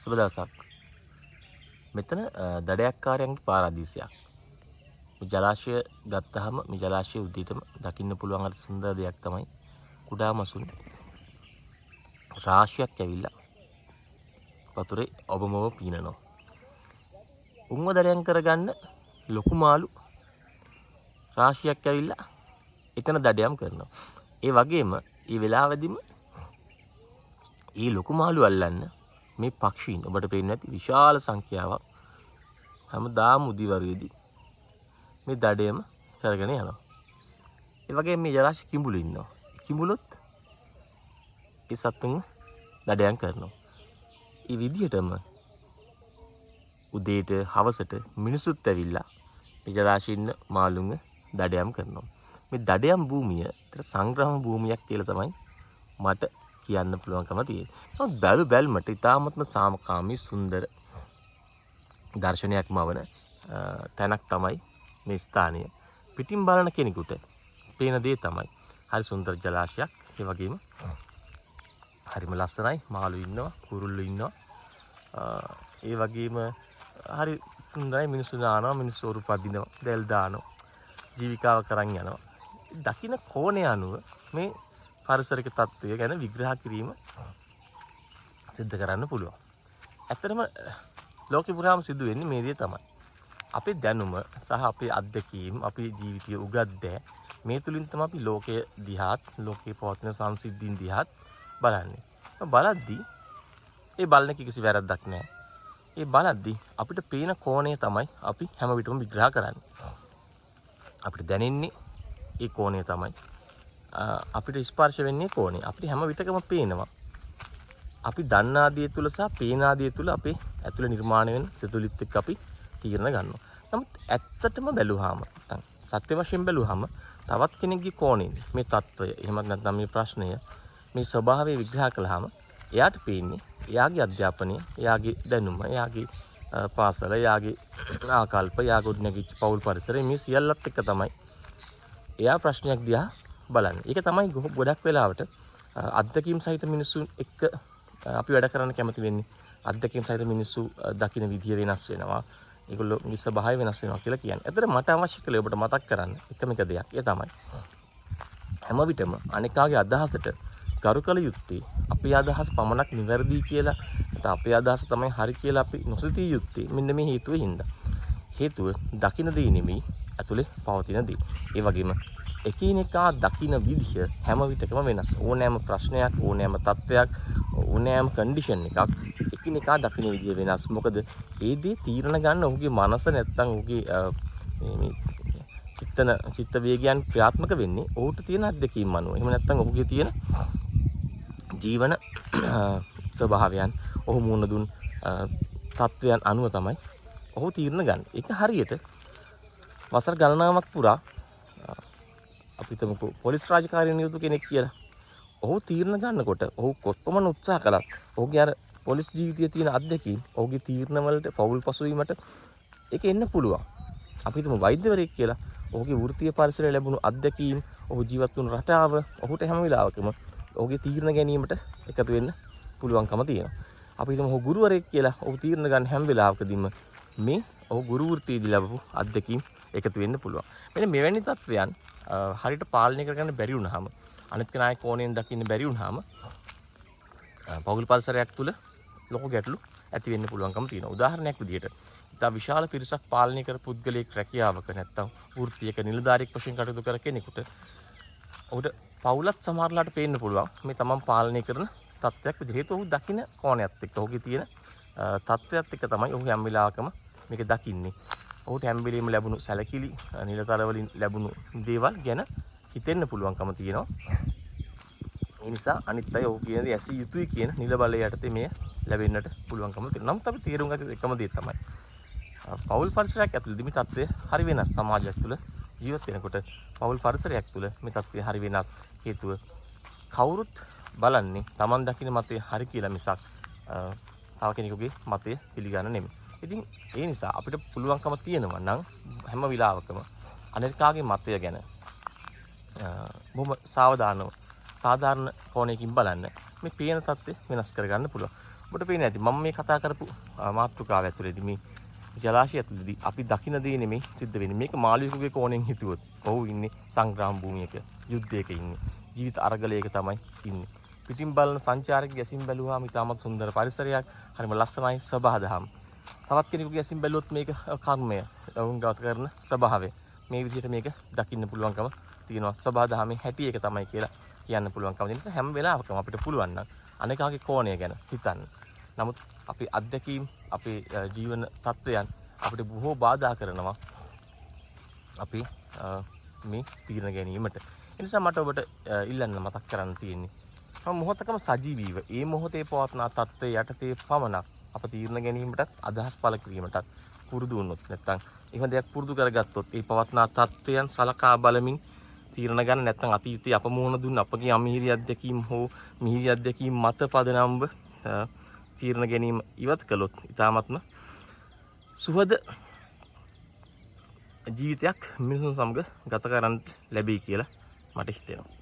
සුබ දවසක්. මෙතන දඩයක්කාරයන්ගේ පාරාදීසයක්. මේ ජලාශය ගත්තාම මේ ජලාශය උඩටම දකින්න පුළුවන් අර සුන්දර දෙයක් තමයි කුඩා මසුන් රාශියක් ඇවිල්ලා වතුරේ ඔබමව පීනනවා. උන්ව දඩයන් කරගන්න ලොකු මාළු රාශියක් ඇවිල්ලා එතන දඩයම් කරනවා. ඒ වගේම මේ වෙලාවෙදිම මේ ලොකු මාළු අල්ලන්න මේ පක්ෂීන් ඔබට පේන්නේ නැති විශාල සංඛ්‍යාවක් හැමදාම උදිවරුවේදී මේ දඩයම කරගෙන යනවා. ඒ වගේම මේ ජලාශ කිඹුලු ඉන්නවා. කිඹුලොත් ඒ සතුන් දඩයම් කරනවා. මේ විදිහටම උදේට හවසට මිනිසුත් ඇවිල්ලා මේ ජලාශයේ ඉන්න මාළුන්ව දඩයම් කරනවා. මේ දඩයම් භූමිය ඒතර සංග්‍රහම භූමියක් කියලා තමයි මට කියන්න පුළුවන්කම තියෙන්නේ. නමුත් බැලුමට ඉතාමත්ම සාමකාමී සුන්දර දර්ශනයක්ම වන තැනක් තමයි මේ ස්ථානය. පිටින් බලන කෙනෙකුට පේන දේ තමයි හරි සුන්දර ජලාශයක්. ඒ වගේම හරිම ලස්සනයි. මාළු ඉන්නවා, කුරුල්ලෝ ඉන්නවා. ඒ වගේම හරි සුන්දරයි. මිනිස්සු නානවා, මිනිස්සු ඔරු පදිනවා, දැල් දානවා, ජීවිකාව කරන් යනවා. දකින්න කෝණය අනුව මේ පරිසරික තත්ත්වය ගැන විග්‍රහ කිරීම සිද්ධ කරන්න පුළුවන්. ඇත්තටම ලෝකෙ පුරාම සිදු වෙන්නේ මේ දේ තමයි. අපේ දැනුම සහ අපේ අත්දැකීම්, අපේ ජීවිතයේ උගත් දෑ මේ තුලින් තමයි අපි ලෝකයේ දිහාත්, ලෝකයේ පවතින සංසිද්ධීන් දිහාත් බලන්නේ. බලද්දී ඒ බලන කිසි වැරද්දක් නැහැ. ඒ බලද්දී අපිට පේන කෝණය තමයි අපි හැම විටම විග්‍රහ කරන්නේ. අපිට දැනෙන්නේ ඒ කෝණය තමයි. අපිට ස්පර්ශ වෙන්නේ කෝණේ. අපිට හැම විටකම පේනවා. අපි දන්නා දේ තුල සහ පේනා දේ තුල අපේ ඇතුළේ නිර්මාණය වෙන සිතුවිලිත් එක්ක අපි තීරණ ගන්නවා. නමුත් ඇත්තටම බැලුවාම නැත්නම් සත්‍ය වශයෙන් බැලුවාම තවත් කෙනෙක්ගේ කෝණයෙන් මේ தত্ত্বය එහෙමත් නැත්නම් මේ ප්‍රශ්නය මේ ස්වභාවය විග්‍රහ කළාම එයාට පේන්නේ එයාගේ අධ්‍යාපනය, එයාගේ දැනුම, එයාගේ පාසල, එයාගේ ආකල්ප, එයාගේ ගොඩනැගිච්ච පෞල් පරිසරය මේ සියල්ලත් එක්ක තමයි එයා ප්‍රශ්නයක් දිහා බලන්න. ඒක තමයි ගොඩක් වෙලාවට අත්දැකීම් සහිත මිනිස්සුන් එක්ක අපි වැඩ කරන්න කැමති වෙන්නේ. අත්දැකීම් සහිත මිනිස්සු දකින්න විදිය වෙනස් වෙනවා. ඒගොල්ලෝගේ ස්වභාවය වෙනස් වෙනවා කියලා කියන්නේ. ඒතර මට අවශ්‍ය කළේ ඔබට මතක් කරන්න එකම එක දෙයක්. ඒ තමයි හැම විටම අනිකාගේ අදහසට ගරු කළ යුත්තේ අපේ අදහස පමණක් නිවැරදි කියලා නැත්නම් අපේ අදහස තමයි හරි කියලා අපි නොසිතිය යුත්තේ මෙන්න මේ හේතුවෙන් හින්දා. හේතුව දකින්න දේ නෙමෙයි ඇතුලේ පවතින දේ. ඒ වගේම එකිනෙකා දකින්න විදිහ හැම විටකම වෙනස්. ඕනෑම ප්‍රශ්නයක්, ඕනෑම තත්ත්වයක්, ඕනෑම කන්ඩිෂන් එකක් එකිනෙකා දකින්න විදිහ වෙනස්. මොකද ඒ දේ තීරණ ගන්න ඔහුගේ මනස නැත්තම් ඔහුගේ මේ චිත්ත වේගයන් ක්‍රියාත්මක වෙන්නේ ඔහුට තියෙන අත්දැකීම් අනුව. එහෙම නැත්තම් ඔහුගේ තියෙන ජීවන ස්වභාවයන්, ඔහු මුණ දුන් තත්ත්වයන් අනුව තමයි ඔහු තීරණ ගන්න. ඒක හරියට වසර ගණනාවක් පුරා අපි හිතමුකෝ පොලිස් රාජකාරී නියුතු කෙනෙක් කියලා. ඔහු තීරණ ගන්නකොට ඔහු කොත්පමණ උත්සාහ කළත් ඔහුගේ අර පොලිස් ජීවිතයේ තියෙන අත්දැකීම් ඔහුගේ තීරණ වලට පෞල් පසුවීමට ඒක එන්න පුළුවන්. අපි හිතමු වෛද්‍යවරයෙක් කියලා. ඔහුගේ වෘත්තීය පරිසරයේ ලැබුණු අත්දැකීම්, ඔහු ජීවත් වුණු රටාව ඔහුට හැම වෙලාවකම ඔහුගේ තීරණ ගැනීමට එකතු වෙන්න පුළුවන්කම තියෙනවා. අපි හිතමු ඔහු ගුරුවරයෙක් කියලා. ඔහු තීරණ ගන්න හැම වෙලාවකදීම මේ ඔහු ගුරු වෘත්තියේදී ලැබපු අත්දැකීම් එකතු වෙන්න පුළුවන්. මෙන්න මෙවැනි තත්වයන් හරියට පාලනය කරගන්න බැරි වුණාම, අනිත් කෙනාගේ කෝණයෙන් දකින්න බැරි වුණාම පෞල් පරිසරයක් තුල ලොකු ගැටලු ඇති වෙන්න පුළුවන්කම තියෙනවා. උදාහරණයක් විදිහට ඉතා විශාල පිරිසක් පාලනය කර පුද්ගලයෙක් රැකියාවක නැත්තම් වෘත්තියක නිලධාරියෙක් වශයෙන් කටයුතු කර කෙනෙකුට ඔහුට පෞලත් සමහරලාට පේන්න පුළුවන් මේ තමන් පාලනය කරන තත්ත්වයක් විදිහට. හේතුව ඔහු දකින්න කෝණයත් එක්ක, ඔහුගේ තියෙන තත්ත්වයක් එක්ක තමයි ඔහු හැම වෙලාවකම මේක දකින්නේ. ඔහුට හැම වෙලෙම ලැබුණු සැලකිලි, නිලතල වලින් ලැබුණු දේවල් ගැන හිතෙන්න පුළුවන්කම තියෙනවා. ඒ නිසා අනිත් අය ඔහු කියන දේ ඇසිය යුතුයි කියන නිල බලය යටතේ මේ ලැබෙන්නට පුළුවන්කම තියෙනවා. නමුත් අපි තේරුම් ගත යුතු එකම දේ තමයි පෞල් පරිසරයක් ඇතුළේදී මේ තත්ත්වය හරි වෙනස්. සමාජයක් තුළ ජීවත් වෙනකොට පෞල් පරිසරයක් තුළ මේ තත්ත්වය හරි වෙනස්. හේතුව කවුරුත් බලන්නේ Taman දකින්න මතය හරි කියලා මිසක් තව කෙනෙකුගේ මතය පිළිගන්න නෙමෙයි. ඉතින් ඒ නිසා අපිට පුළුවන්කම තියෙනවා නම් හැම වෙලාවකම අනිත් කාගේ මතය ගැන බොහොම සාවධානව සාධාරණ කෝණයකින් බලන්න මේ පේන தත්ත්වය වෙනස් කරගන්න පුළුවන්. ඔබට පේන්නේ නැති මම මේ කතා කරපු මාතෘකාව ඇතුළේදී මේ ජලාශය ඇතුළේදී අපි දකින දේ නෙමෙයි සිද්ධ වෙන්නේ. මේක මාළුවෙකුගේ කෝණයෙන් හිතුවොත් ඔහු ඉන්නේ සංග්‍රාම භූමියක, යුද්ධයක ඉන්නේ. ජීවිත අරගලයක තමයි ඉන්නේ. පිටින් බලන සංචාරකයෙක් ඇසින් බැලුවාම ඉතාමත් සුන්දර පරිසරයක්, හරිම ලස්සනයි සබහාදහම්. තවත් කෙනෙකුගේ ඇසින් බැලුවොත් මේක කර්මය, වුන් ගත කරන ස්වභාවය. මේ විදිහට මේක දකින්න පුළුවන්කම තියෙනවා. සබහාදහමේ හැටි එක තමයි කියලා කියන්න පුළුවන්කම. ඒ නිසා හැම වෙලාවකම අපිට පුළුවන් නම් අනේකාගේ කෝණය ගැන හිතන්න. නමුත් අපි අත්දැකීම් අපේ ජීවන තත්ත්වයන් අපිට බොහෝ බාධා කරනවා අපි මේ තීරණ ගැනීමට. ඒ නිසා මට ඔබට ඉල්ලන්න මතක් කරන්න තියෙන්නේ තම මොහොතකම සජීවීව ඒ මොහොතේ පවත්නා තත්ත්වයේ යටතේ පමණක් අප තීරණ ගැනීමටත් අදහස් පළ කිරීමටත් පුරුදු වුණොත් නැත්නම් එහෙම දෙයක් පුරුදු කරගත්තොත් ඒ පවත්නා තත්ත්වයන් සලකා බලමින් තීරණ ගන්න නැත්නම් අතීතයේ අප මුහුණ දුන්න අපගේ අමිහිරි අත්දැකීම් හෝ මිහිරි අත්දැකීම් මත පදනම්ව තීරණ ගැනීම ඉවත් කළොත් ඉතාමත්ම සුහද ජීවිතයක් මිනිසුන් සමග ගත කරන්න ලැබෙයි කියලා මට හිතෙනවා.